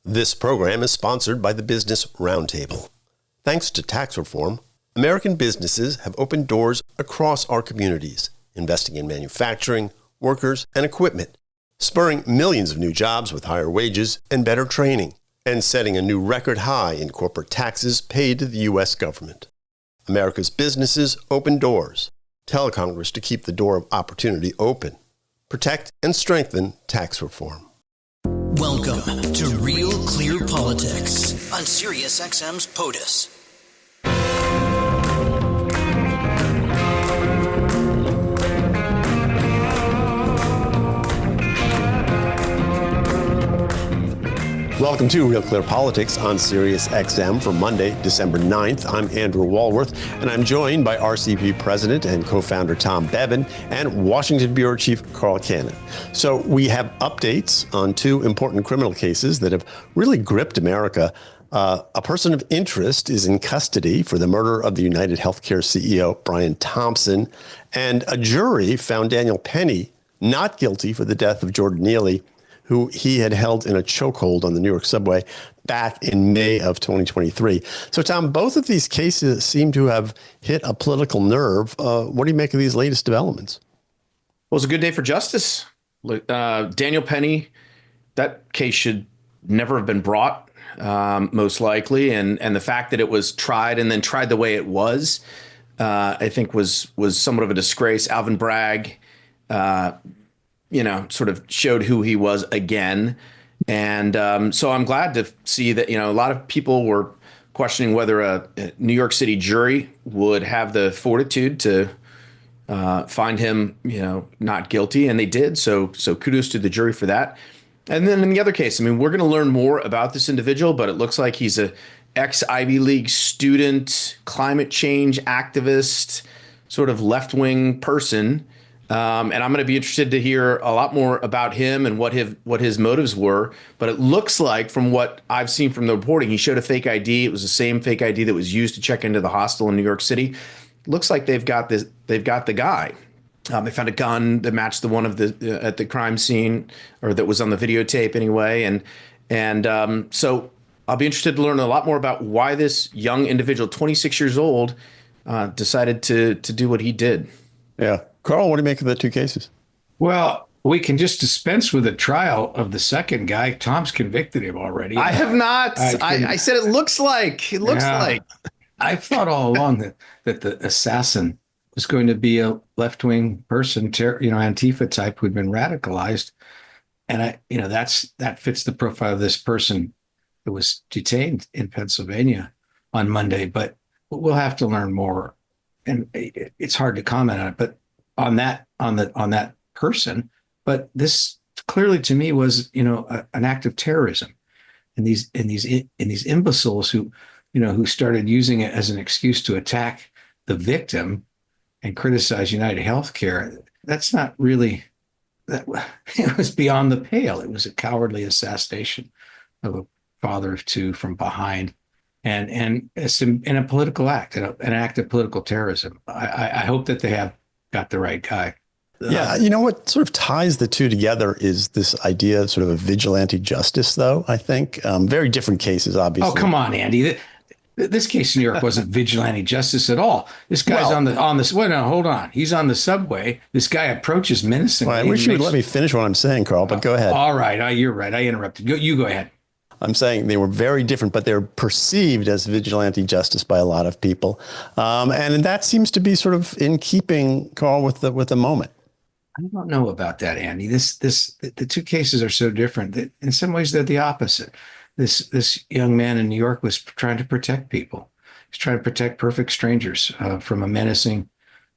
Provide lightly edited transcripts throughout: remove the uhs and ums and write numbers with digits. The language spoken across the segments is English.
This program is sponsored by the Business Roundtable. Thanks to tax reform, American businesses have opened doors across our communities, investing in manufacturing, workers, and equipment, spurring millions of new jobs with higher wages and better training, and setting a new record high in corporate taxes paid to the U.S. government. America's businesses open doors. Tell Congress to keep the door of opportunity open. Protect and strengthen tax reform. Welcome to Real Clear Politics on SiriusXM's POTUS. Welcome to Real Clear Politics on SiriusXM for Monday, December 9th. I'm Andrew Walworth, and I'm joined by RCP President and co-founder Tom Bevan and Washington Bureau Chief Carl Cannon. So we have updates on two important criminal cases that have really gripped America. A person of interest is in custody for the murder of the United Healthcare CEO, Brian Thompson, and a jury found Daniel Penny not guilty for the death of Jordan Neely, who he had held in a chokehold on the New York subway back in May of 2023. So, Tom, both of these cases seem to have hit a political nerve. What do you make of these latest developments? Well, it's a good day for justice. Daniel Penny, that case should never have been brought, most likely. And the fact that it was tried and then tried the way it was, I think was somewhat of a disgrace. Alvin Bragg, sort of showed who he was again. And so I'm glad to see that, a lot of people were questioning whether a New York City jury would have the fortitude to find him, not guilty. And they did. So kudos to the jury for that. And then in the other case, we're going to learn more about this individual, but it looks like he's a ex-Ivy League student, climate change activist, sort of left-wing person. And I'm going to be interested to hear a lot more about him and what his motives were. But it looks like, from what I've seen from the reporting, he showed a fake ID. It was the same fake ID that was used to check into the hostel in New York City. Looks like they've got the guy. They found a gun that matched the one of the at the crime scene, or that was on the videotape anyway. And so I'll be interested to learn a lot more about why this young individual, 26 years old, decided to do what he did. Yeah. Carl, what do you make of the two cases? Well, we can just dispense with the trial of the second guy. Tom's convicted him already. I have not. I said it looks like. It looks like. I've thought all along that the assassin was going to be a left-wing person, Antifa type who'd been radicalized. And that fits the profile of this person who was detained in Pennsylvania on Monday. But we'll have to learn more. And it's hard to comment on it, but on that person. But this clearly, to me, was an act of terrorism, and these imbeciles who started using it as an excuse to attack the victim and criticize United Healthcare. That's not really that. It was beyond the pale. It was a cowardly assassination of a father of two from behind. And it's in a political act, an act of political terrorism. I hope that they have got the right guy. Yeah. What sort of ties the two together is this idea of sort of a vigilante justice, though, I think. Very different cases, obviously. Oh, come on, Andy. This case in New York wasn't vigilante justice at all. This guy's on the wait, no, hold on. He's on the subway. This guy approaches menacingly. Well, I wish you would let me finish what I'm saying, Carl, but go ahead. All right. You're right. I interrupted. You go ahead. I'm saying they were very different, but they're perceived as vigilante justice by a lot of people. And that seems to be sort of in keeping, Carl, with the moment. I don't know about that, Andy. The two cases are so different that in some ways they're the opposite. This young man in New York was trying to protect people. He's trying to protect perfect strangers from a menacing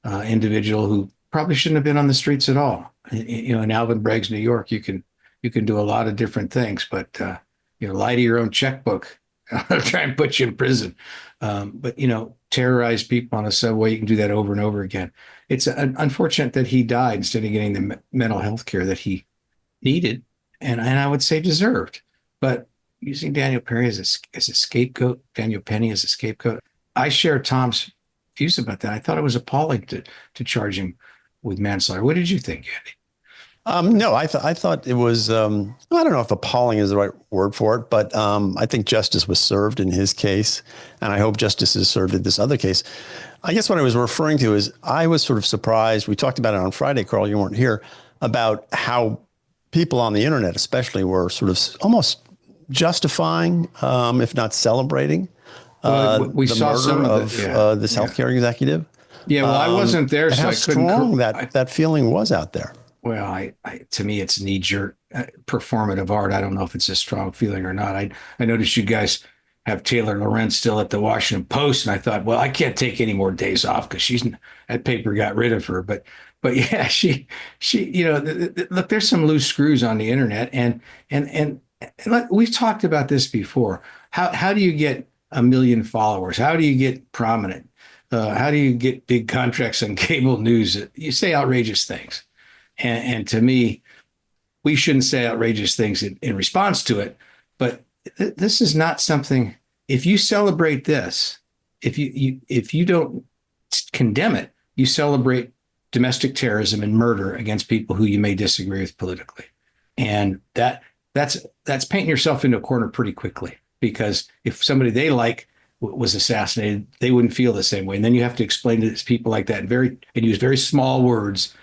individual who probably shouldn't have been on the streets at all. In Alvin Bragg's New York, you can do a lot of different things, but lie to your own checkbook, try and put you in prison. But terrorize people on a subway, you can do that over and over again. It's unfortunate that he died instead of getting the mental health care that he needed, and I would say deserved. But using Daniel Penny as a scapegoat, I share Tom's views about that. I thought it was appalling to charge him with manslaughter. What did you think, Andy? No, I thought it was, I don't know if appalling is the right word for it, but I think justice was served in his case. And I hope justice is served in this other case. I guess what I was referring to is I was sort of surprised. We talked about it on Friday, Carl, you weren't here, about how people on the internet especially were sort of almost justifying, if not celebrating, We the saw murder some of this healthcare executive. Yeah, well, I wasn't there, And so how I couldn't. strong that feeling was out there. Well, to me, it's knee-jerk performative art. I don't know if it's a strong feeling or not. I noticed you guys have Taylor Lorenz still at the Washington Post, and I thought, well, I can't take any more days off because that paper got rid of her. But yeah, she look, there's some loose screws on the internet, and we've talked about this before. How do you get 1 million followers? How do you get prominent? How do you get big contracts on cable news? You say outrageous things. And to me, we shouldn't say outrageous things in response to it. But this is not something. If you celebrate this, if you don't condemn it, you celebrate domestic terrorism and murder against people who you may disagree with politically, and that's painting yourself into a corner pretty quickly. Because if somebody they like was assassinated, they wouldn't feel the same way. And then you have to explain to people like that and use very small words.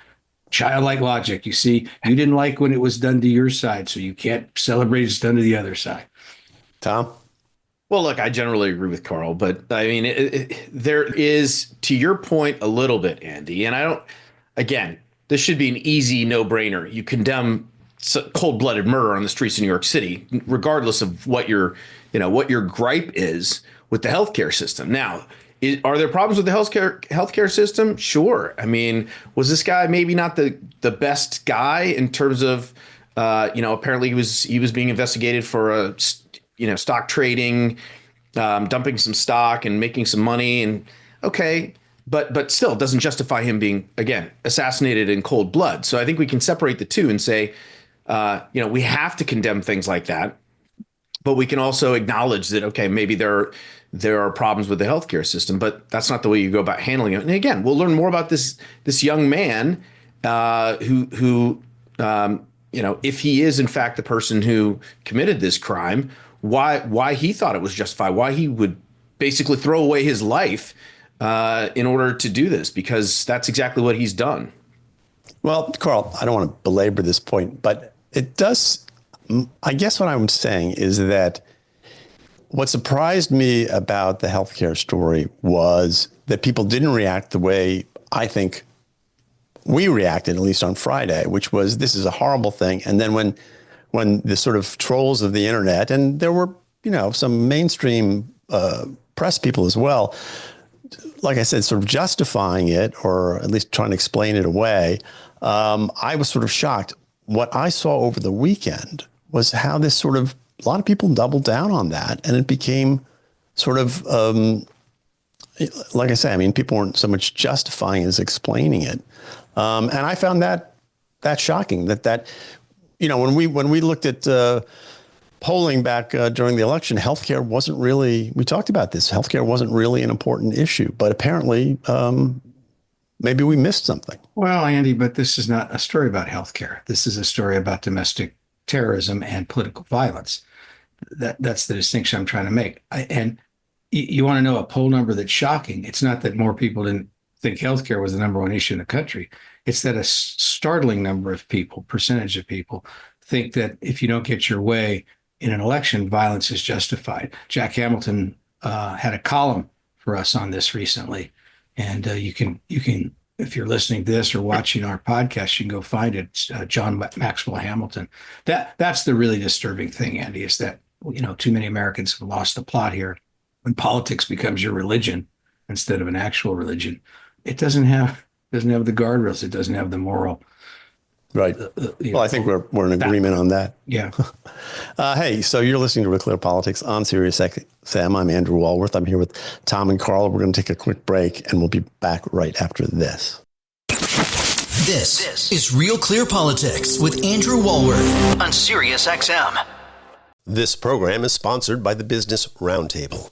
Childlike logic. You see, you didn't like when it was done to your side, so you can't celebrate it's done to the other side. Tom? Well, look, I generally agree with Carl, but I mean, there is, to your point, a little bit, Andy, and again, this should be an easy no-brainer. You condemn cold-blooded murder on the streets of New York City, regardless of what your gripe is with the healthcare system. Now, are there problems with the healthcare system? Sure. I mean, was this guy maybe not the best guy in terms of, apparently he was being investigated for stock trading, dumping some stock and making some money, and okay, but still it doesn't justify him being, again, assassinated in cold blood. So I think we can separate the two and say, we have to condemn things like that, but we can also acknowledge that, okay, maybe there are problems with the healthcare system, but that's not the way you go about handling it. And again, we'll learn more about this young man who if he is in fact the person who committed this crime, why he thought it was justified, why he would basically throw away his life in order to do this, because that's exactly what he's done. Well, Carl, I don't want to belabor this point, but it does. I guess what I'm saying is that what surprised me about the healthcare story was that people didn't react the way I think we reacted, at least on Friday, which was, this is a horrible thing. And then when the sort of trolls of the internet, and there were, some mainstream press people as well, like I said, sort of justifying it, or at least trying to explain it away, I was sort of shocked. What I saw over the weekend was how this sort of, a lot of people doubled down on that, and it became sort of, like I say, I mean, people weren't so much justifying as explaining it. And I found that shocking that, when we looked at polling back during the election, healthcare wasn't really, we talked about this, healthcare wasn't really an important issue, but apparently maybe we missed something. Well, Andy, but this is not a story about healthcare. This is a story about domestic terrorism and political violence. That's the distinction I'm trying to make. And you want to know a poll number that's shocking. It's not that more people didn't think healthcare was the number one issue in the country. It's that a startling number of people, percentage of people, think that if you don't get your way in an election, violence is justified. Jack Hamilton had a column for us on this recently, and you can, if you're listening to this or watching our podcast, you can go find it. It's John Maxwell Hamilton. That's the really disturbing thing, Andy, is that too many Americans have lost the plot here. When politics becomes your religion instead of an actual religion, it doesn't have the guardrails. It doesn't have the moral. Right. Well, I think we're in agreement on that. Yeah. Hey, so you're listening to Real Politics on Sirius XM. I'm Andrew Walworth. I'm here with Tom and Carl. We're going to take a quick break, and we'll be back right after this. This is Real Clear Politics with Andrew Walworth on Sirius XM. This program is sponsored by the Business Roundtable.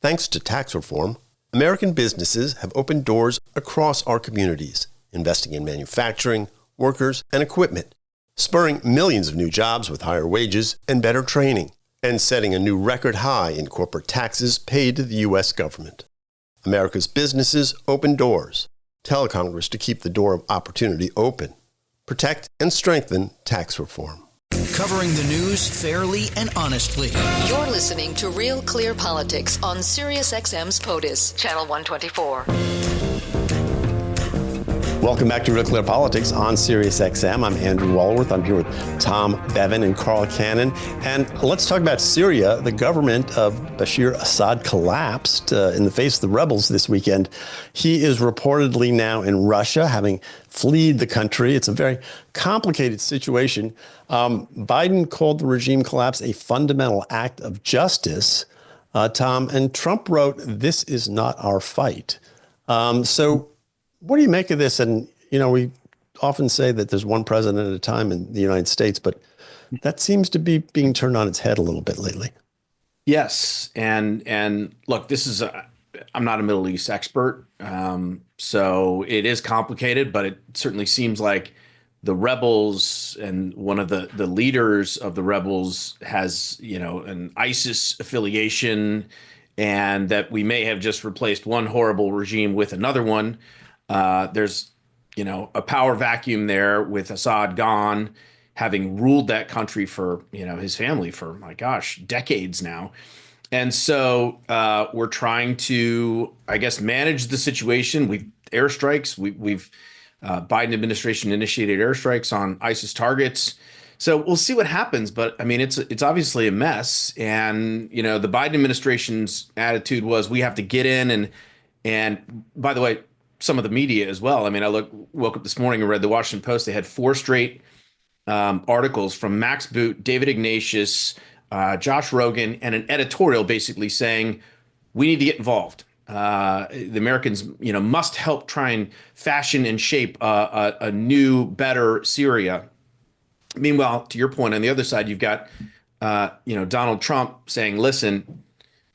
Thanks to tax reform, American businesses have opened doors across our communities, investing in manufacturing, workers, and equipment spurring millions of new jobs with higher wages and better training, and setting a new record high in corporate taxes paid to the U.S. government. America's businesses open doors. Tell Congress to keep the door of opportunity open. Protect and strengthen tax reform. Covering the news fairly and honestly. You're listening to Real Clear Politics on SiriusXM's POTUS, Channel 124. Welcome back to Real Clear Politics on SiriusXM. I'm Andrew Walworth. I'm here with Tom Bevan and Carl Cannon. And let's talk about Syria. The government of Bashar Assad collapsed in the face of the rebels this weekend. He is reportedly now in Russia, having fled the country. It's a very complicated situation. Biden called the regime collapse a fundamental act of justice, Tom, and Trump wrote, "This is not our fight." So what do you make of this? And, you know, we often say that there's one president at a time in the United States, but that seems to be being turned on its head a little bit lately. Yes. And look, I'm not a Middle East expert. So it is complicated, but it certainly seems like the rebels and one of the leaders of the rebels has, an ISIS affiliation, and that we may have just replaced one horrible regime with another one. There's, a power vacuum there with Assad gone, having ruled that country for, his family for, my gosh, decades now. And so we're trying to, I guess, manage the situation. We've airstrikes. We've Biden administration initiated airstrikes on ISIS targets. So we'll see what happens. But I mean, it's obviously a mess. And, the Biden administration's attitude was we have to get in. And by the way, some of the media as well. I mean, woke up this morning and read the Washington Post. They had 4 straight articles from Max Boot, David Ignatius, Josh Rogan, and an editorial basically saying we need to get involved. The Americans, must help try and fashion and shape a new, better Syria. Meanwhile, to your point, on the other side, you've got, Donald Trump saying, listen,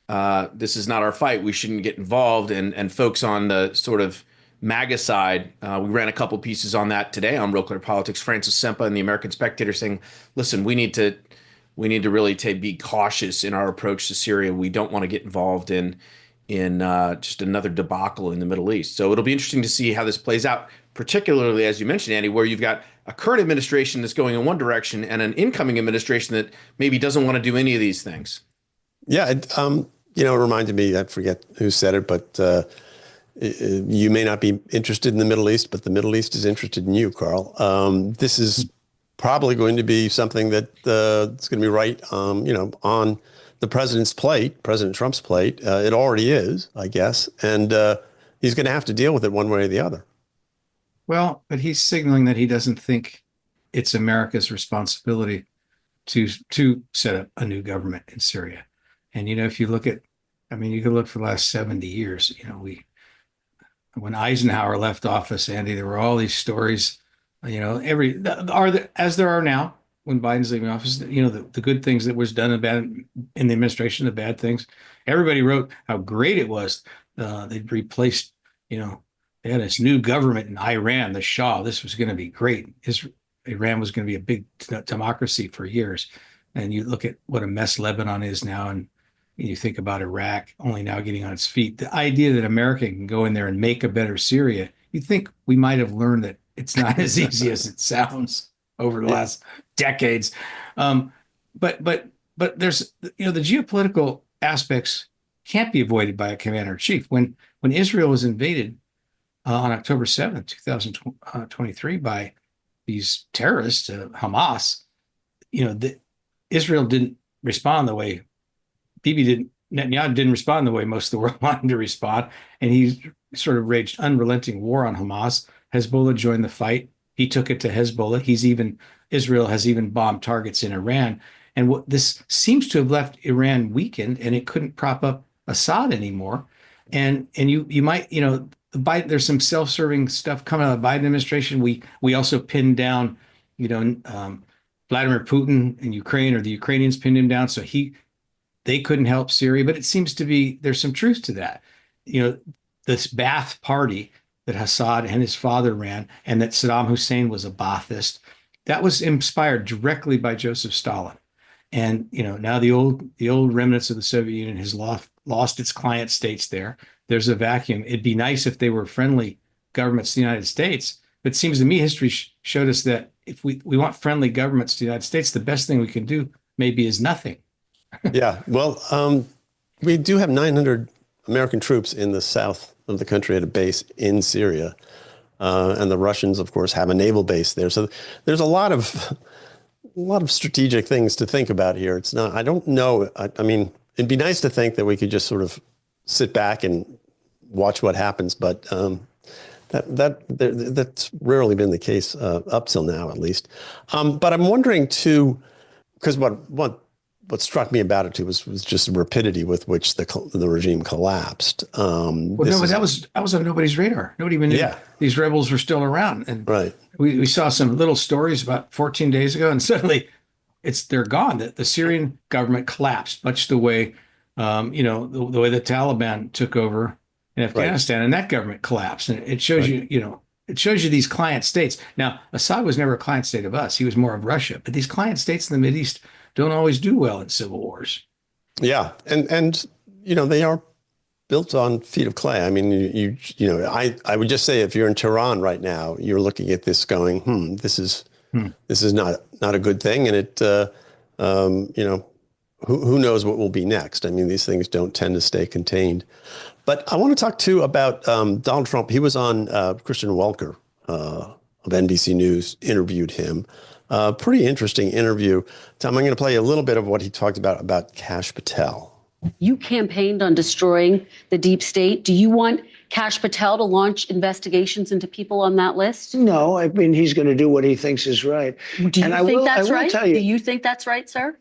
this is not our fight. We shouldn't get involved. And folks on the sort of MAGA side, we ran a couple pieces on that today on Real Clear Politics. Francis Sempa and the American Spectator saying, listen, we need to really be cautious in our approach to Syria. We don't want to get involved in just another debacle in the Middle East. So it'll be interesting to see how this plays out, particularly, as you mentioned, Andy, where you've got a current administration that's going in one direction and an incoming administration that maybe doesn't want to do any of these things. Yeah, it reminded me, I forget who said it, but you may not be interested in the Middle East, but the Middle East is interested in you, Carl. This is probably going to be something that it's going to be right, on the president's plate, President Trump's plate. It already is, I guess, and he's going to have to deal with it one way or the other. Well, but he's signaling that he doesn't think it's America's responsibility to set up a new government in Syria. And, if you look at, you could look for the last 70 years, when Eisenhower left office, Andy, there were all these stories, as there are now when Biden's leaving office, the good things that was done in the administration, the bad things. Everybody wrote how great it was. They'd replaced, they had this new government in Iran, the Shah. This was going to be great. Iran was going to be a big democracy for years. And you look at what a mess Lebanon is now, and you think about Iraq only now getting on its feet. The idea that America can go in there and make a better Syria, you think we might have learned that it's not as easy as it sounds over the last decades. But there's, the geopolitical aspects can't be avoided by a commander in chief. When Israel was invaded on October 7th, 2023 by these terrorists, Hamas, Israel didn't respond the way Netanyahu didn't respond the way most of the world wanted to respond. And he sort of waged unrelenting war on Hamas. Hezbollah joined the fight. He took it to Hezbollah. Israel has even bombed targets in Iran. And what this seems to have left Iran weakened, and it couldn't prop up Assad anymore. And you might, there's some self-serving stuff coming out of the Biden administration. We also pinned down, Vladimir Putin in Ukraine, or the Ukrainians pinned him down. So they couldn't help Syria, but it seems to be, there's some truth to that. This Ba'ath party that Assad and his father ran, and that Saddam Hussein was a Ba'athist, that was inspired directly by Joseph Stalin. And now the old remnants of the Soviet Union has lost its client states there. There's a vacuum. It'd be nice if they were friendly governments to the United States. But it seems to me history showed us that if we want friendly governments to the United States, the best thing we can do maybe is nothing. Yeah, well, we do have 900 American troops in the south of the country at a base in Syria. And the Russians, of course, have a naval base there. So there's a lot of strategic things to think about here. It's not, I don't know. I mean, it'd be nice to think that we could just sort of sit back and watch what happens. But that's rarely been the case up till now, at least. But I'm wondering too, because what struck me about it too was just the rapidity with which the regime collapsed. But that was on nobody's radar. Nobody even knew these rebels were still around. And right. We saw some little stories about 14 days ago, and suddenly they're gone. The Syrian government collapsed, much the way the way the Taliban took over in Afghanistan, and that government collapsed. And it shows it shows you these client states. Now, Assad was never a client state of us. He was more of Russia. But these client states in the Mideast don't always do well in civil wars. Yeah, and they are built on feet of clay. I mean, I would just say if you're in Tehran right now, you're looking at this going, this is not a good thing, and it who knows what will be next. I mean, these things don't tend to stay contained. But I want to talk too about Donald Trump. He was on Kristen Welker of NBC News, interviewed him. Pretty interesting interview. Tom, I'm going to play a little bit of what he talked about Kash Patel. You campaigned on destroying the deep state. Do you want Kash Patel to launch investigations into people on that list? No, I mean, he's going to do what he thinks is right. Do you think that's right? Do you think that's right, sir?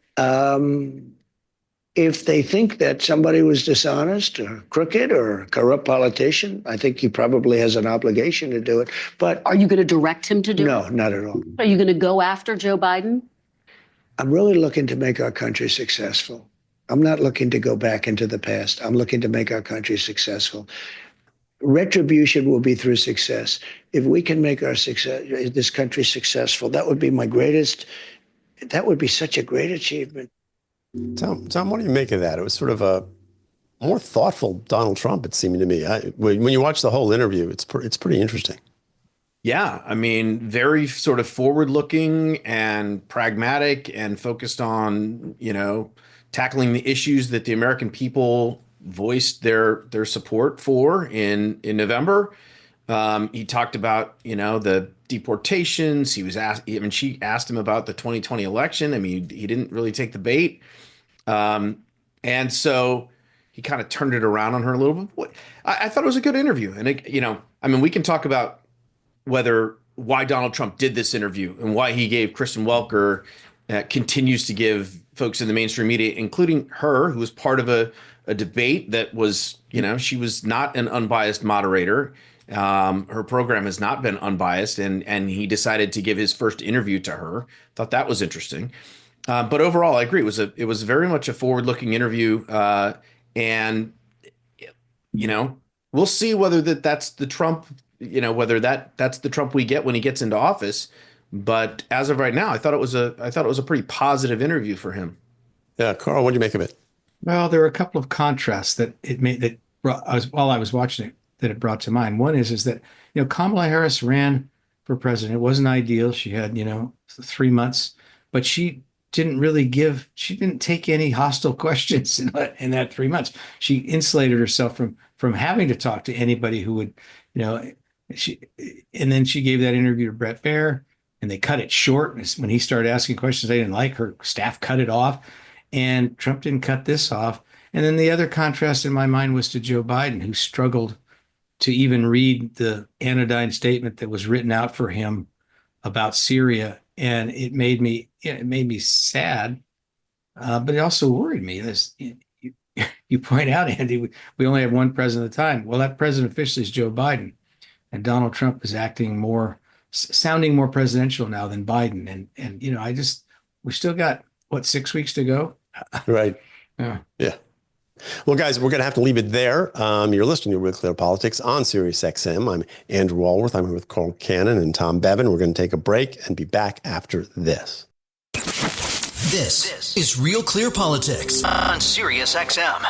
If they think that somebody was dishonest or crooked or a corrupt politician, I think he probably has an obligation to do it. But are you going to direct him to do it? No, not at all. Are you going to go after Joe Biden? I'm really looking to make our country successful. I'm not looking to go back into the past. I'm looking to make our country successful. Retribution will be through success. If we can make this country successful, that would be that would be such a great achievement. Tom, what do you make of that? It was sort of a more thoughtful Donald Trump, it seemed to me. When you watch the whole interview, it's pretty interesting. Yeah, I mean, very sort of forward-looking and pragmatic and focused on, tackling the issues that the American people voiced their support for in November. He talked about, the deportations. He was asked, she asked him about the 2020 election. I mean, he didn't really take the bait. And so he kind of turned it around on her a little bit. I thought it was a good interview. And, we can talk about why Donald Trump did this interview and why he gave Kristen Welker, continues to give folks in the mainstream media, including her, who was part of a debate that was, she was not an unbiased moderator. Her program has not been unbiased, and he decided to give his first interview to her. Thought that was interesting. But overall, I agree. It was very much a forward-looking interview. And we'll see whether that's the Trump, whether that's the Trump we get when he gets into office. But as of right now, I thought it was a pretty positive interview for him. Yeah, Carl, what do you make of it? Well, there were a couple of contrasts that while I was watching it, that it brought to mind. One is that Kamala Harris ran for president. It wasn't ideal. She had 3 months, but she didn't take any hostile questions in that 3 months. She insulated herself from having to talk to anybody who would, and then she gave that interview to Brett Baier, and they cut it short. When he started asking questions they didn't like, her staff cut it off, and Trump didn't cut this off. And then the other contrast in my mind was to Joe Biden, who struggled to even read the anodyne statement that was written out for him about Syria. And it made me sad, but it also worried me. You point out, Andy, we only have one president at a time. Well, that president officially is Joe Biden, and Donald Trump is sounding more presidential now than Biden. And we still got 6 weeks to go. Right. Yeah. Yeah. Well, guys, we're going to have to leave it there. You're listening to Real Clear Politics on Sirius XM. I'm Andrew Walworth. I'm here with Carl Cannon and Tom Bevan. We're going to take a break and be back after this. This is Real Clear Politics on Sirius XM.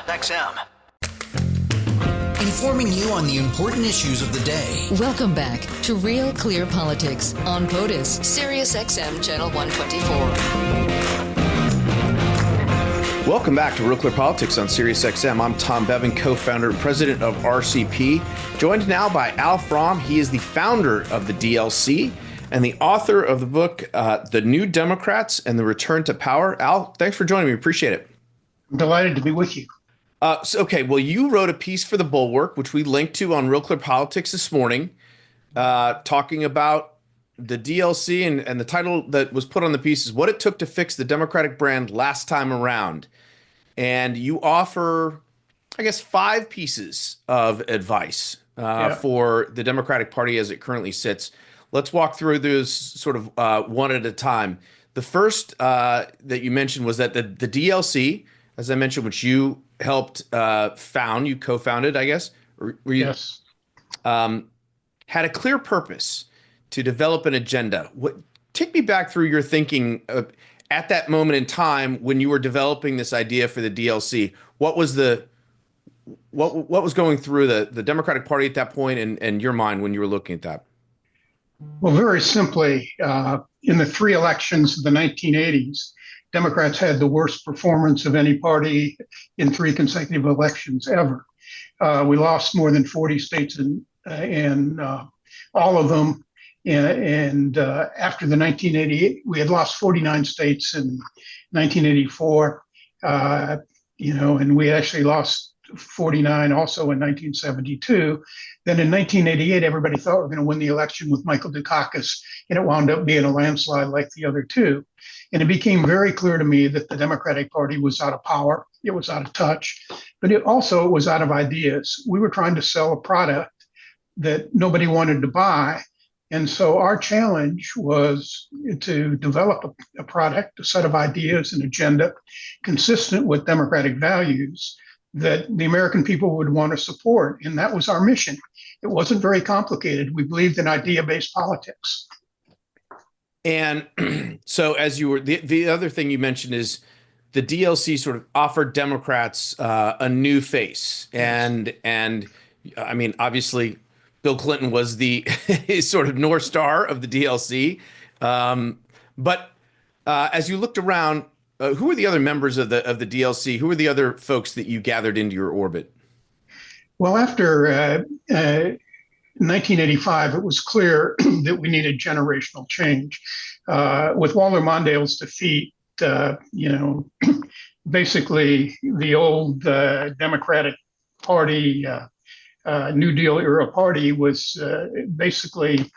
Informing you on the important issues of the day. Welcome back to Real Clear Politics on POTUS, Sirius XM Channel 124. Welcome back to Real Clear Politics on Sirius XM. I'm Tom Bevan, co-founder and president of RCP, joined now by Al Fromm. He is the founder of the DLC and the author of the book, The New Democrats and the Return to Power. Al, thanks for joining me. Appreciate it. I'm delighted to be with you. Well, you wrote a piece for The Bulwark, which we linked to on Real Clear Politics this morning, talking about the DLC, and the title that was put on the piece is What It Took to Fix the Democratic Brand Last Time Around. And you offer, I guess, 5 pieces of advice for the Democratic Party as it currently sits. Let's walk through those sort of one at a time. The first that you mentioned was that the DLC, as I mentioned, which you helped found, you co-founded, I guess. Yes. Had a clear purpose to develop an agenda. Take me back through your thinking at that moment in time when you were developing this idea for the DLC. What was going through the Democratic Party at that point and your mind when you were looking at that? Well, very simply, in the 3 elections of the 1980s, Democrats had the worst performance of any party in 3 consecutive elections ever. We lost more than 40 states in all of them. And after the 1988, we had lost 49 states in 1984, and we actually lost 49 also in 1972. Then in 1988, everybody thought we were going to win the election with Michael Dukakis, and it wound up being a landslide like the other 2. And it became very clear to me that the Democratic Party was out of power. It was out of touch, but it also was out of ideas. We were trying to sell a product that nobody wanted to buy. And so our challenge was to develop a product, a set of ideas, an agenda consistent with democratic values that the American people would want to support. And that was our mission. It wasn't very complicated. We believed in idea-based politics. And so as you were, the other thing you mentioned is the DLC sort of offered Democrats a new face. And I mean, obviously, Bill Clinton was the sort of North Star of the DLC. But as you looked around, who were the other members of the DLC? Who were the other folks that you gathered into your orbit? Well, after 1985, it was clear that we needed generational change. With Walter Mondale's defeat, basically the old Democratic Party, New Deal era party was basically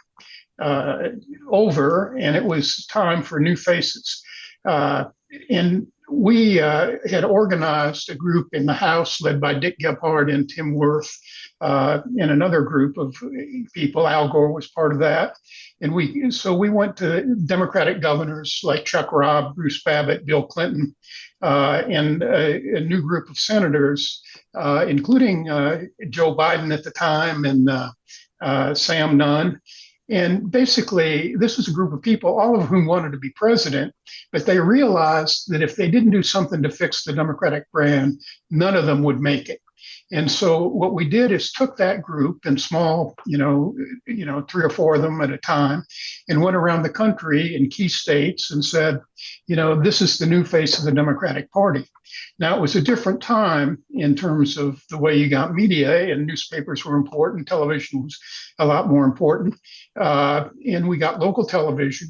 over, and it was time for new faces. And we had organized a group in the House led by Dick Gephardt and Tim Wirth, and another group of people. Al Gore was part of that. And we went to Democratic governors like Chuck Robb, Bruce Babbitt, Bill Clinton, and a new group of senators, including Joe Biden at the time and Sam Nunn. And basically, this was a group of people, all of whom wanted to be president, but they realized that if they didn't do something to fix the Democratic brand, none of them would make it. And so what we did is took that group in small, 3 or 4 of them at a time, and went around the country in key states and said, this is the new face of the Democratic Party. Now, it was a different time in terms of the way you got media, and newspapers were important. Television was a lot more important. And we got local television,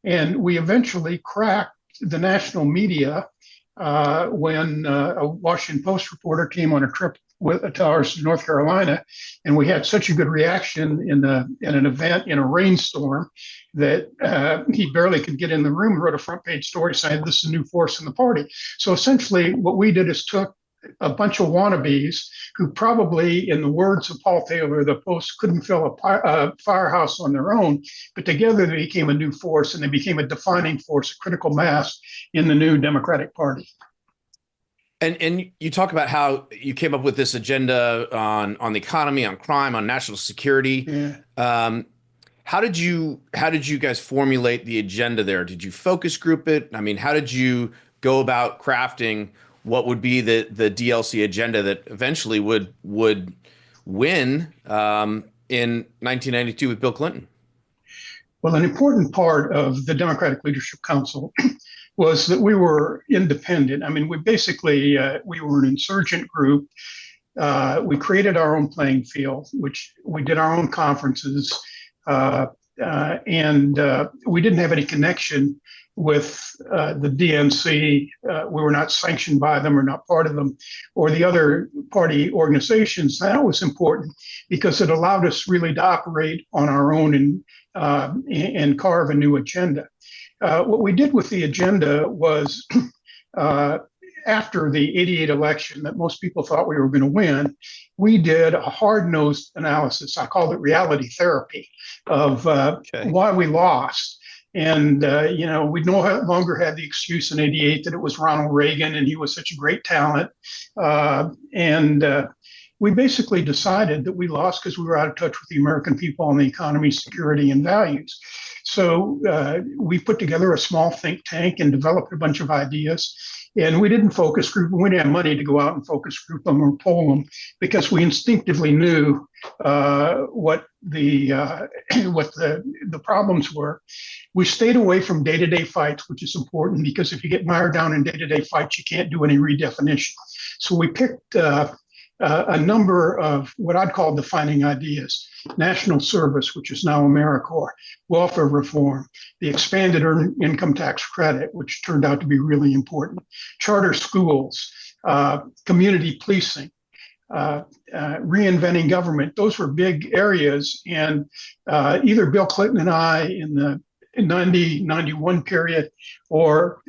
and we eventually cracked the national media when a Washington Post reporter came on a trip to ours in North Carolina, and we had such a good reaction in an event in a rainstorm that he barely could get in the room. He wrote a front page story saying this is a new force in the party. So essentially what we did is took a bunch of wannabes who probably, in the words of Paul Taylor, the Post couldn't fill a firehouse on their own, but together they became a new force, and they became a defining force, a critical mass in the new Democratic Party. And you talk about how you came up with this agenda on the economy, on crime, on national security. Yeah. How did you guys formulate the agenda there? Did you focus group it? I mean, how did you go about crafting what would be the DLC agenda that eventually would win in 1992 with Bill Clinton? Well, an important part of the Democratic Leadership Council was that we were independent. I mean, we were an insurgent group. We created our own playing field, which we did our own conferences, and we didn't have any connection with the DNC. We were not sanctioned by them or not part of them or the other party organizations. That was important because it allowed us really to operate on our own and carve a new agenda. What we did with the agenda was after the '88 election that most people thought we were going to win, we did a hard-nosed analysis. I called it reality therapy of why we lost. And, we no longer had the excuse in '88 that it was Ronald Reagan and he was such a great talent. We basically decided that we lost because we were out of touch with the American people on the economy, security, and values. So we put together a small think tank and developed a bunch of ideas. And we didn't focus group them. We didn't have money to go out and focus group them or poll them because we instinctively knew what the problems were. We stayed away from day-to-day fights, which is important because if you get mired down in day-to-day fights, you can't do any redefinition. So we picked a number of what I'd call defining ideas: national service, which is now AmeriCorps; welfare reform; the expanded earned income tax credit, which turned out to be really important; charter schools; community policing; reinventing government. Those were big areas, and either Bill Clinton and I in the 90-91 period or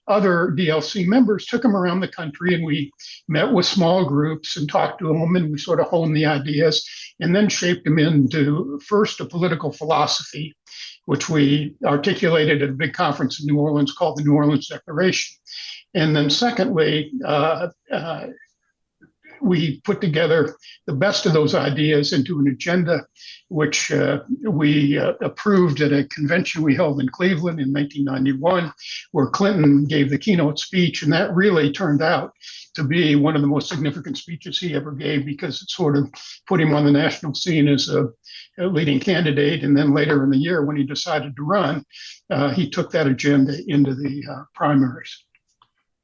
other DLC members took them around the country, and we met with small groups and talked to them, and we sort of honed the ideas and then shaped them into first a political philosophy, which we articulated at a big conference in New Orleans called the New Orleans Declaration. And then secondly, we put together the best of those ideas into an agenda, which we approved at a convention we held in Cleveland in 1991, where Clinton gave the keynote speech. And that really turned out to be one of the most significant speeches he ever gave because it sort of put him on the national scene as a leading candidate. And then later in the year, when he decided to run, he took that agenda into the primaries.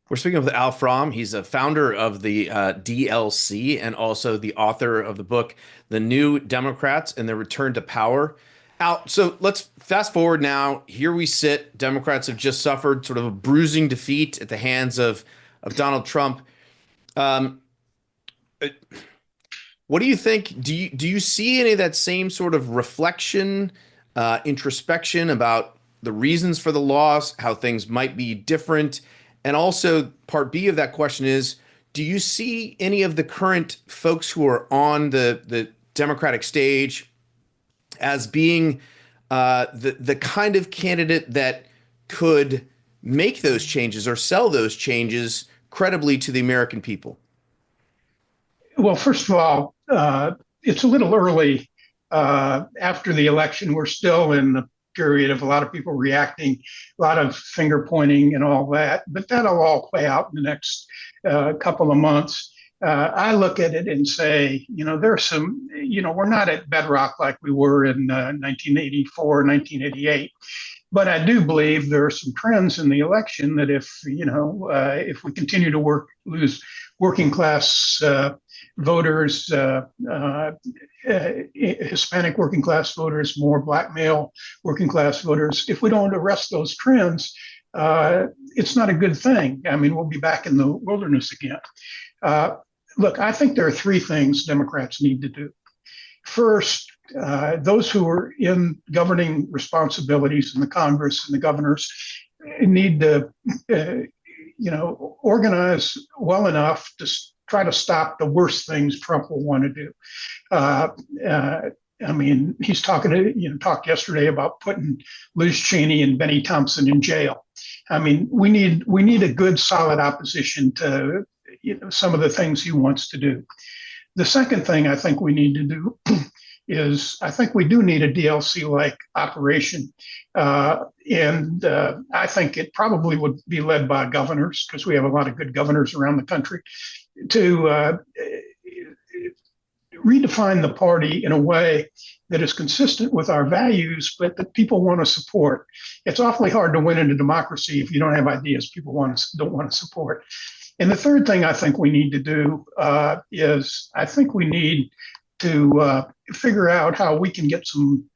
We're speaking with Al Fromm. He's a founder of the DLC and also the author of the book, The New Democrats and Their Return to Power. Al, so let's fast forward now. Here we sit. Democrats have just suffered sort of a bruising defeat at the hands of Donald Trump. What do you think? Do you see any of that same sort of reflection, introspection about the reasons for the loss, how things might be different? And also part B of that question is, do you see any of the current folks who are on the Democratic stage as being the kind of candidate that could make those changes or sell those changes credibly to the American people? Well, first of all, it's a little early after the election. We're still in the period of a lot of people reacting, a lot of finger pointing and all that, but that'll all play out in the next couple of months. I look at it and say, there's some, we're not at bedrock like we were in 1984, 1988. But I do believe there are some trends in the election that if we continue to lose working class voters, Hispanic working class voters, more black male working class voters, if we don't arrest those trends, it's not a good thing. I mean, we'll be back in the wilderness again. Look, I think there are three things Democrats need to do. First, those who are in governing responsibilities in the Congress and the governors need to, organize well enough to try to stop the worst things Trump will want to do. I mean, he's talked yesterday about putting Liz Cheney and Benny Thompson in jail. I mean, we need a good, solid opposition to some of the things he wants to do. The second thing I think we need to do is I think we do need a DLC-like operation. I think it probably would be led by governors, because we have a lot of good governors around the country, to redefine the party in a way that is consistent with our values, but that people want to support. It's awfully hard to win in a democracy if you don't have ideas people don't want to support. And the third thing I think we need to do is I think we need to figure out how we can get some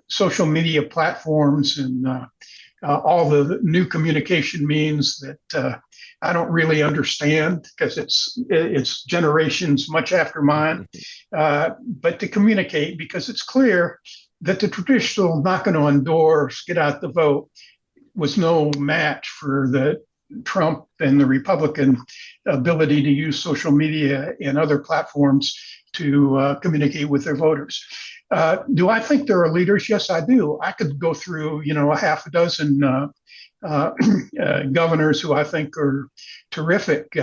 social media platforms and all the new communication means that I don't really understand, because it's generations much after mine, but to communicate, because it's clear that the traditional knocking on doors, get out the vote, was no match for the Trump and the Republican ability to use social media and other platforms to communicate with their voters. Do I think there are leaders? Yes, I do. I could go through, a half a dozen governors who I think are terrific.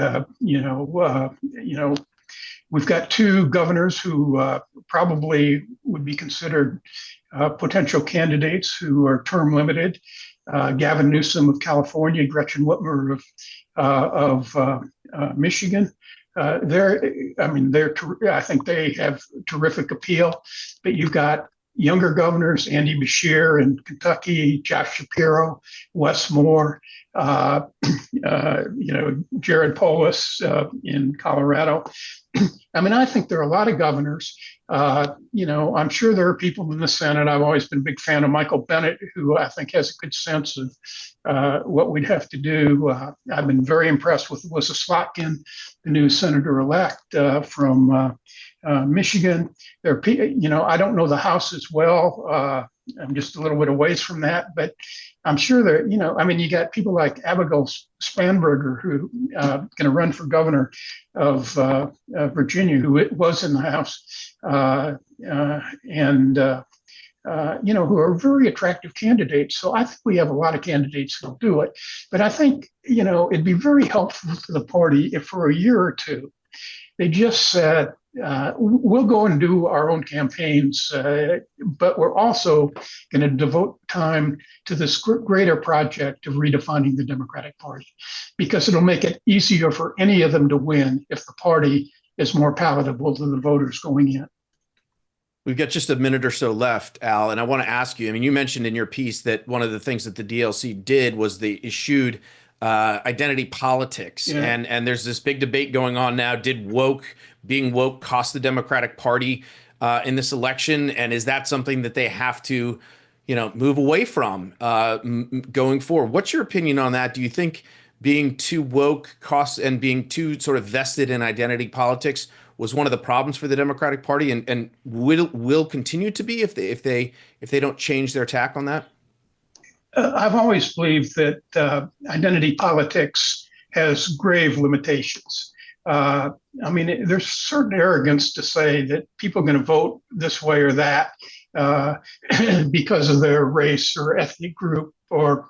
We've got two governors who probably would be considered potential candidates who are term limited. Gavin Newsom of California, Gretchen Whitmer of Michigan. I think they have terrific appeal. But you've got younger governors, Andy Beshear in Kentucky, Josh Shapiro, Wes Moore, Jared Polis in Colorado. I mean, I think there are a lot of governors. I'm sure there are people in the Senate. I've always been a big fan of Michael Bennet, who I think has a good sense of what we'd have to do. I've been very impressed with Alyssa Slotkin, the new senator-elect from Michigan. There are, I don't know the House as well. I'm just a little bit away from that, but I'm sure that, you got people like Abigail Spanberger, who going to run for governor of Virginia, who was in the House, who are very attractive candidates. So I think we have a lot of candidates who'll do it. But I think, it'd be very helpful to the party if for a year or two, they just said, we'll go and do our own campaigns, but we're also going to devote time to this greater project of redefining the Democratic Party, because it'll make it easier for any of them to win if the party is more palatable to the voters going in. We've got just a minute or so left, Al, and I want to ask you, you mentioned in your piece that one of the things that the DLC did was they issued identity politics. Yeah. And there's this big debate going on now. Did being woke cost the Democratic Party in this election? And is that something that they have to, move away from going forward? What's your opinion on that? Do you think being too woke costs and being too sort of vested in identity politics was one of the problems for the Democratic Party, and will continue to be if they don't change their tack on that? I've always believed that identity politics has grave limitations. There's certain arrogance to say that people are going to vote this way or that because of their race or ethnic group or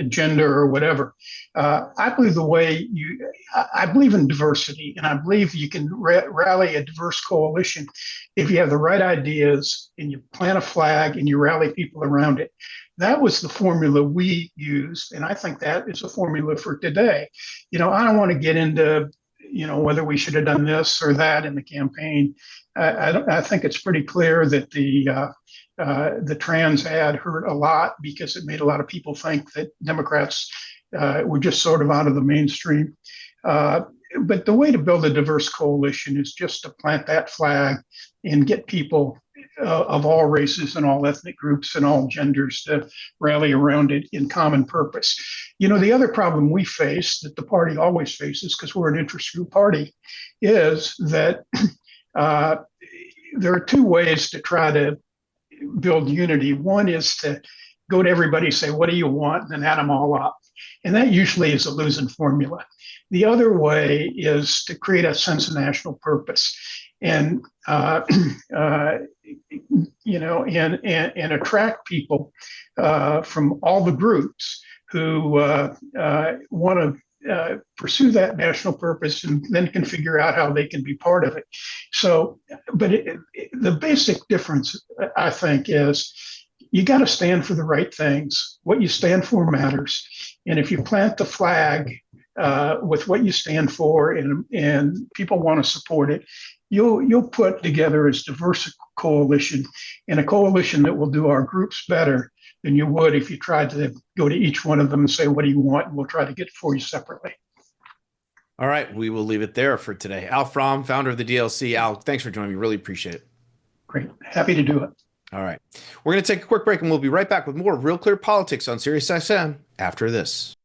gender or whatever. I believe I believe in diversity, and I believe you can rally a diverse coalition if you have the right ideas and you plant a flag and you rally people around it. That was the formula we used, and I think that is a formula for today. I don't want to get into, whether we should have done this or that in the campaign. I think it's pretty clear that the trans ad hurt a lot because it made a lot of people think that Democrats were just sort of out of the mainstream. But the way to build a diverse coalition is just to plant that flag and get people of all races and all ethnic groups and all genders to rally around it in common purpose. The other problem we face, that the party always faces, because we're an interest group party, is that there are two ways to try to build unity. One is to go to everybody and say, what do you want? And then add them all up. And that usually is a losing formula. The other way is to create a sense of national purpose. and and attract people from all the groups who want to pursue that national purpose and then can figure out how they can be part of it. So, but the basic difference, I think, is you got to stand for the right things. What you stand for matters. And if you plant the flag with what you stand for and people want to support it, you'll put together as diverse a coalition, and a coalition that will do our groups better than you would if you tried to go to each one of them and say, what do you want? And we'll try to get it for you separately. All right, we will leave it there for today. Al Fromm, founder of the DLC. Al, thanks for joining me. Really appreciate it. Great. Happy to do it. All right. We're going to take a quick break, and we'll be right back with more Real Clear Politics on SiriusXM after this.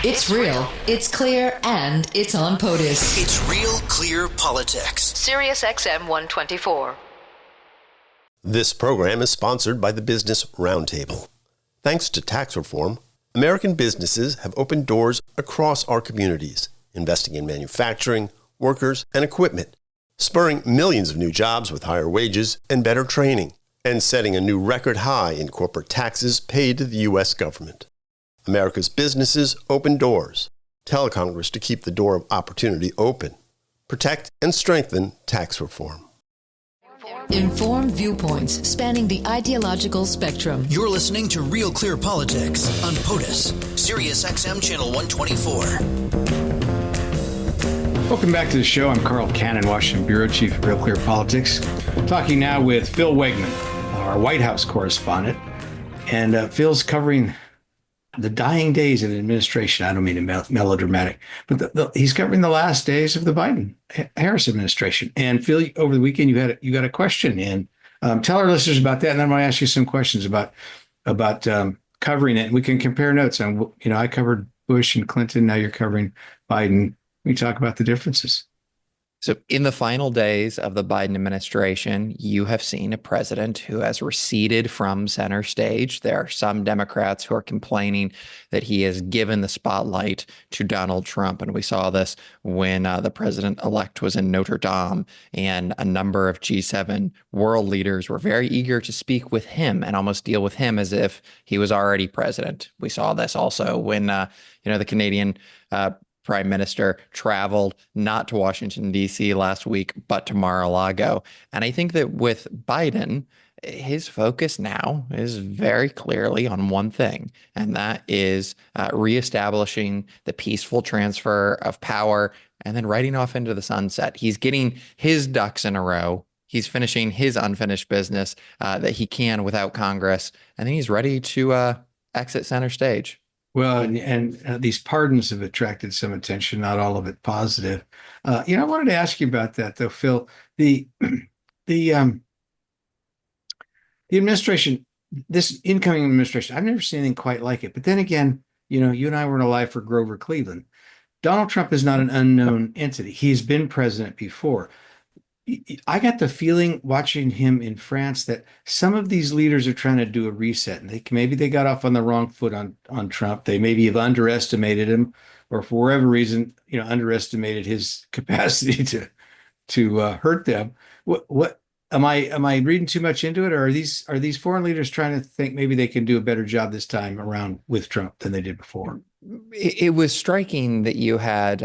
It's real, it's clear, and it's on POTUS. It's Real Clear Politics. Sirius XM 124. This program is sponsored by the Business Roundtable. Thanks to tax reform, American businesses have opened doors across our communities, investing in manufacturing, workers, and equipment, spurring millions of new jobs with higher wages and better training, and setting a new record high in corporate taxes paid to the U.S. government. America's businesses open doors. Tell Congress to keep the door of opportunity open. Protect and strengthen tax reform. Informed viewpoints spanning the ideological spectrum. You're listening to Real Clear Politics on POTUS, SiriusXM Channel 124. Welcome back to the show. I'm Carl Cannon, Washington Bureau Chief of Real Clear Politics. Talking now with Phil Wegmann, our White House correspondent. And Phil's covering the dying days of the administration. I don't mean melodramatic, but he's covering the last days of the Biden-Harris administration. And Phil, over the weekend, you got a question in. Tell our listeners about that, and then I'm going to ask you some questions about covering it. And we can compare notes on. I covered Bush and Clinton. Now you're covering Biden. We talk about the differences. So in the final days of the Biden administration, you have seen a president who has receded from center stage. There are some Democrats who are complaining that he has given the spotlight to Donald Trump. And we saw this when the president-elect was in Notre Dame, and a number of G7 world leaders were very eager to speak with him and almost deal with him as if he was already president. We saw this also when, the Canadian Prime Minister traveled not to Washington, D.C. last week, but to Mar-a-Lago. And I think that with Biden, his focus now is very clearly on one thing, and that is reestablishing the peaceful transfer of power and then riding off into the sunset. He's getting his ducks in a row. He's finishing his unfinished business that he can without Congress, and then he's ready to exit center stage. Well, and these pardons have attracted some attention, not all of it positive. I wanted to ask you about that, though, Phil. The administration, this incoming administration, I've never seen anything quite like it. But then again, you and I weren't alive for Grover Cleveland. Donald Trump is not an unknown entity. He's been president before. I got the feeling watching him in France that some of these leaders are trying to do a reset, and maybe they got off on the wrong foot on Trump. They maybe have underestimated him, or for whatever reason, underestimated his capacity to hurt them. What am I reading too much into it, or are these foreign leaders trying to think maybe they can do a better job this time around with Trump than they did before? It was striking that you had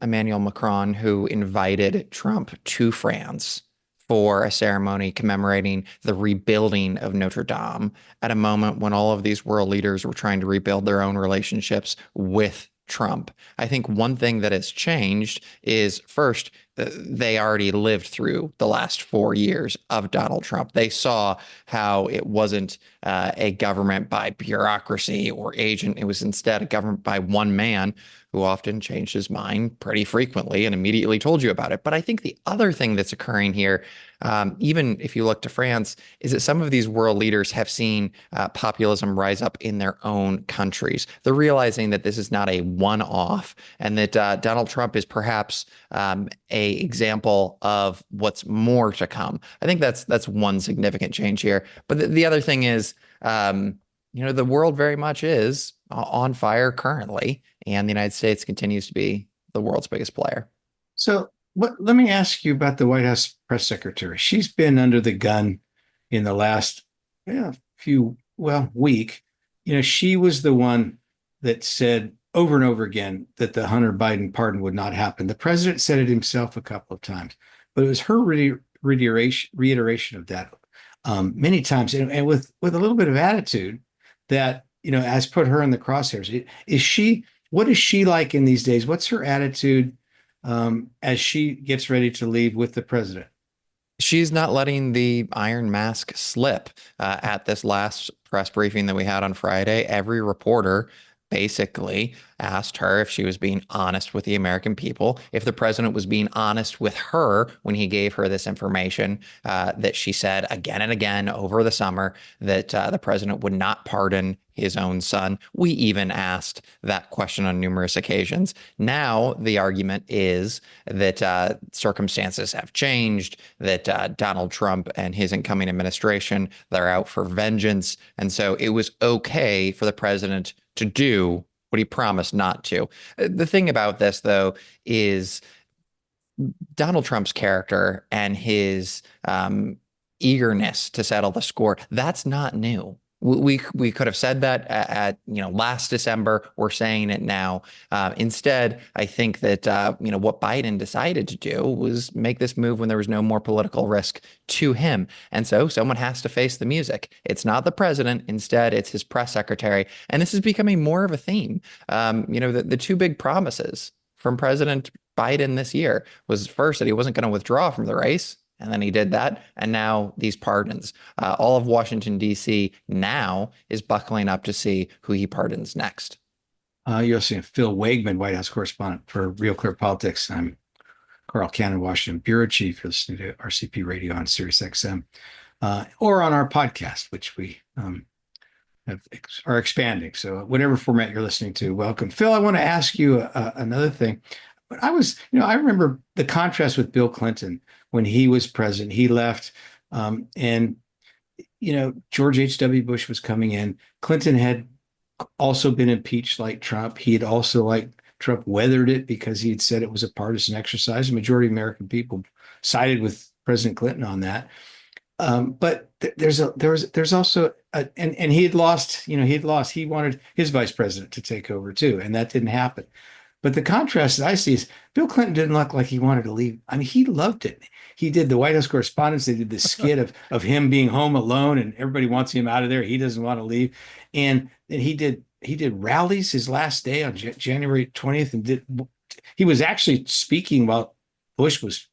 Emmanuel Macron, who invited Trump to France for a ceremony commemorating the rebuilding of Notre Dame at a moment when all of these world leaders were trying to rebuild their own relationships with Trump. I think one thing that has changed is, first, they already lived through the last 4 years of Donald Trump. They saw how it wasn't a government by bureaucracy or agent. It was instead a government by one man who often changed his mind pretty frequently and immediately told you about it. But I think the other thing that's occurring here, even if you look to France, is that some of these world leaders have seen populism rise up in their own countries. They're realizing that this is not a one-off, and that Donald Trump is perhaps a example of what's more to come. I think that's one significant change here. But the other thing is, the world very much is on fire currently, and the United States continues to be the world's biggest player. So let me ask you about the White House press secretary. She's been under the gun in the last week. She was the one that said over and over again that the Hunter Biden pardon would not happen. The president said it himself a couple of times, but it was her reiteration of that many times, and with a little bit of attitude that has put her in the crosshairs. What is she like in these days? What's her attitude as she gets ready to leave with the president? She's not letting the Iron Mask slip. At this last press briefing that we had on Friday, every reporter basically asked her if she was being honest with the American people, if the president was being honest with her when he gave her this information that she said again and again over the summer that the president would not pardon his own son. We even asked that question on numerous occasions. Now the argument is that circumstances have changed, that Donald Trump and his incoming administration, they're out for vengeance. And so it was okay for the president to do what he promised not to. The thing about this, though, is Donald Trump's character and his eagerness to settle the score. That's not new. We could have said that at last December. We're saying it now. Instead, I think that what Biden decided to do was make this move when there was no more political risk to him, and so someone has to face the music. It's not the president. Instead, it's his press secretary, and this is becoming more of a theme. The two big promises from President Biden this year was first that he wasn't going to withdraw from the race. And then he did that. And now these pardons. All of Washington, D.C. now is buckling up to see who he pardons next. You're listening to Phil Wegmann, White House correspondent for Real Clear Politics. I'm Carl Cannon, Washington bureau chief. You're listening to RCP Radio on Sirius XM or on our podcast, which we are expanding. So whatever format you're listening to, welcome. Phil, I want to ask you another thing. But I remember the contrast with Bill Clinton when he was president. He left, and George H.W. Bush was coming in. Clinton had also been impeached like Trump. He had also, like Trump, weathered it because he had said it was a partisan exercise. The majority of American people sided with President Clinton on that. But there's also and he had lost. He wanted his vice president to take over too, and that didn't happen. But the contrast that I see is Bill Clinton didn't look like he wanted to leave. I mean, he loved it. He did the White House Correspondents. They did the skit of him being home alone, and everybody wants him out of there. He doesn't want to leave. And then he did rallies his last day on January 20th, and he was actually speaking while Bush was,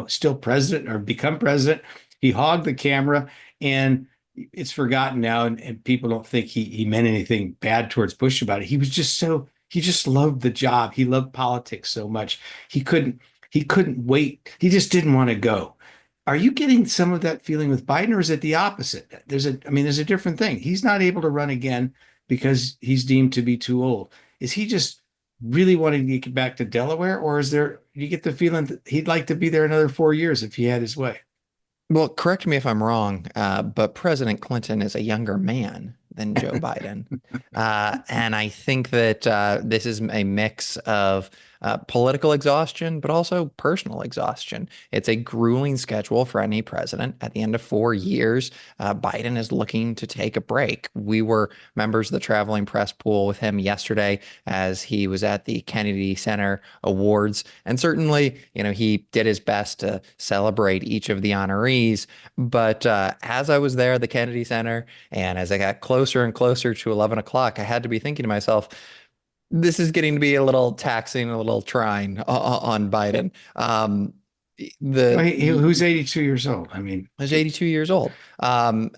still president or become president. He hogged the camera, and it's forgotten now, and people don't think he meant anything bad towards Bush about it. He just loved the job. He loved politics so much. He couldn't wait. He just didn't want to go. Are you getting some of that feeling with Biden, or is it the opposite? There's a different thing. He's not able to run again because he's deemed to be too old. Is he just really wanting to get back to Delaware, or do you get the feeling that he'd like to be there another 4 years if he had his way? Well, correct me if I'm wrong, but President Clinton is a younger man than Joe Biden. And I think that this is a mix of political exhaustion, but also personal exhaustion. It's a grueling schedule for any president. At the end of 4 years, Biden is looking to take a break. We were members of the traveling press pool with him yesterday as he was at the Kennedy Center Awards. And certainly, he did his best to celebrate each of the honorees. But as I was there at the Kennedy Center, and as I got closer and closer to 11 o'clock, I had to be thinking to myself, this is getting to be a little taxing, a little trying on Biden. Who's 82 years old? I mean, he's 82 years old. So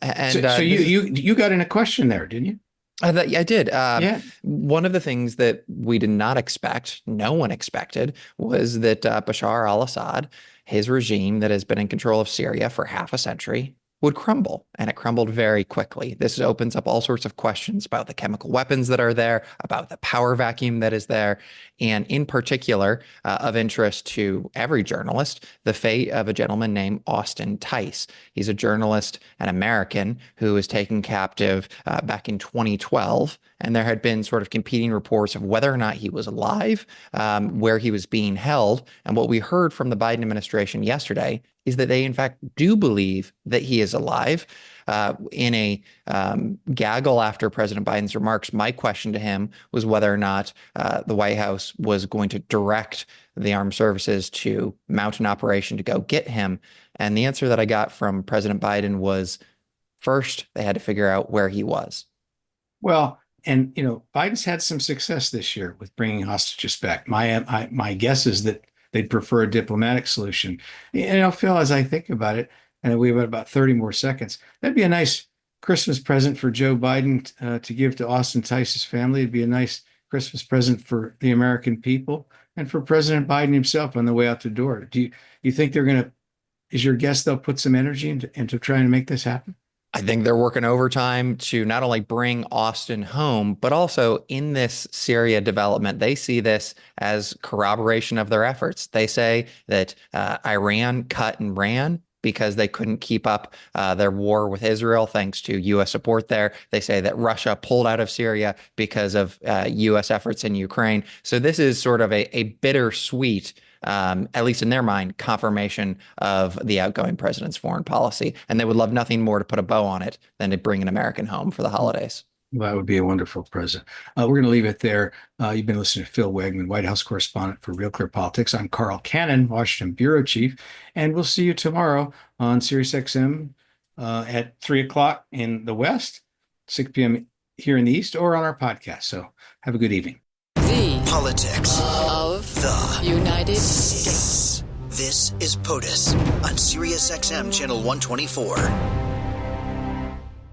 you got in a question there, didn't you? I did. Yeah. One of the things that we did not expect, no one expected, was that Bashar al-Assad, his regime that has been in control of Syria for half a century, would crumble, and it crumbled very quickly. This opens up all sorts of questions about the chemical weapons that are there, about the power vacuum that is there, and in particular, of interest to every journalist, the fate of a gentleman named Austin Tice. He's a journalist, an American, who was taken captive back in 2012, and there had been sort of competing reports of whether or not he was alive, where he was being held, and what we heard from the Biden administration yesterday is that they, in fact, do believe that he is alive. In a gaggle after President Biden's remarks, my question to him was whether or not the White House was going to direct the armed services to mount an operation to go get him. And the answer that I got from President Biden was, first, they had to figure out where he was. Well, and Biden's had some success this year with bringing hostages back. My guess is that they'd prefer a diplomatic solution. Phil, as I think about it, and we have about 30 more seconds, that'd be a nice Christmas present for Joe Biden to give to Austin Tice's family. It'd be a nice Christmas present for the American people and for President Biden himself on the way out the door. Do you think is your guess they'll put some energy into trying to make this happen? I think they're working overtime to not only bring Austin home, but also in this Syria development, they see this as corroboration of their efforts. They say that Iran cut and ran because they couldn't keep up their war with Israel thanks to U.S. support there. They say that Russia pulled out of Syria because of U.S. efforts in Ukraine. So this is sort of a bittersweet, at least in their mind, confirmation of the outgoing president's foreign policy. And they would love nothing more to put a bow on it than to bring an American home for the holidays. Well, that would be a wonderful present. We're going to leave it there. You've been listening to Phil Wegmann, White House correspondent for Real Clear Politics. I'm Carl Cannon, Washington bureau chief, and we'll see you tomorrow on SiriusXM at 3 o'clock in the West, 6 p.m. here in the East, or on our podcast. So have a good evening. The politics Of the United States. This is POTUS on SiriusXM Channel 124.